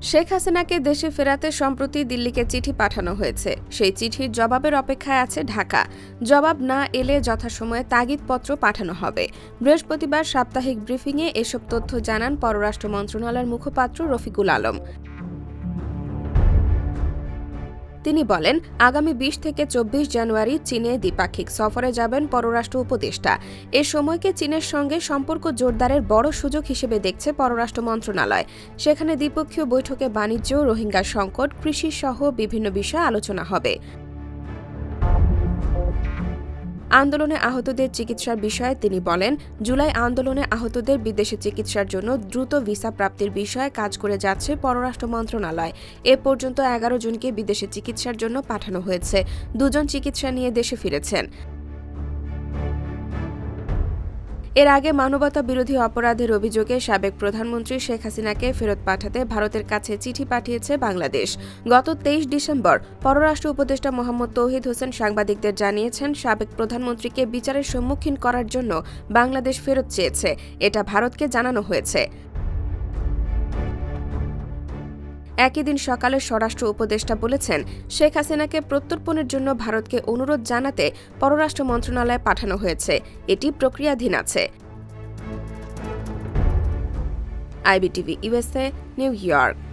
শেখ হাসিনাকে দেশে ফেরাতে সম্প্রতি দিল্লিকে চিঠি পাঠানো হয়েছে। সেই চিঠির জবাবের অপেক্ষায় আছে ঢাকা। জবাব না এলে যথাসময়ে তাগিদপত্র পাঠানো হবে। বৃহস্পতিবার সাপ্তাহিক ব্রিফিংয়ে এসব তথ্য জানান পররাষ্ট্র মন্ত্রণালয়ের মুখপাত্র রফিকুল আলম। তিনি বলেন, আগামী ২০ থেকে ২৪ জানুয়ারি চীনে দ্বিপাক্ষিক সফরে যাবেন পররাষ্ট্র উপদেষ্টা। এ সময়কে চীনের সঙ্গে সম্পর্ক জোরদারের বড় সুযোগ হিসেবে দেখছে পররাষ্ট্র মন্ত্রণালয়। সেখানে দ্বিপক্ষীয় বৈঠকে বাণিজ্য, রোহিঙ্গা সংকট, কৃষি সহ বিভিন্ন বিষয়ে আলোচনা হবে। আন্দোলনে আহতদের চিকিৎসার বিষয়ে তিনি বলেন, জুলাই আন্দোলনে আহতদের বিদেশে চিকিৎসার জন্য দ্রুত ভিসা প্রাপ্তির বিষয়ে কাজ করে যাচ্ছে পররাষ্ট্র মন্ত্রণালয়। এ পর্যন্ত ১১ জনকে বিদেশে চিকিৎসার জন্য পাঠানো হয়েছে। ২ জন চিকিৎসা নিয়ে দেশে ফিরেছেন। এর আগে মানবতা বিরোধী অপরাধের অভিযোগে সাবেক প্রধানমন্ত্রী শেখ হাসিনাকে ফেরত পাঠাতে ভারতের কাছে চিঠি পাঠিয়েছে বাংলাদেশ। গত ২৩ ডিসেম্বর পররাষ্ট্র উপদেষ্টা মোহাম্মদ তৌহিদ হোসেন সাংবাদিকদের জানিয়েছেন, সাবেক প্রধানমন্ত্রীকে বিচারের সম্মুখীন করার জন্য বাংলাদেশ ফেরত চেয়েছে। এটা ভারতকে জানানো হয়েছে। একই দিন সকালে স্বরাষ্ট্র উপদেষ্টা বলেছেন, শেখ হাসিনাকে প্রত্যর্পণের জন্য ভারতকে অনুরোধ জানাতে পররাষ্ট্র মন্ত্রণালয়ে পাঠানো হয়েছে। এটি প্রক্রিয়াধীন আছে। IBTV USA, new York.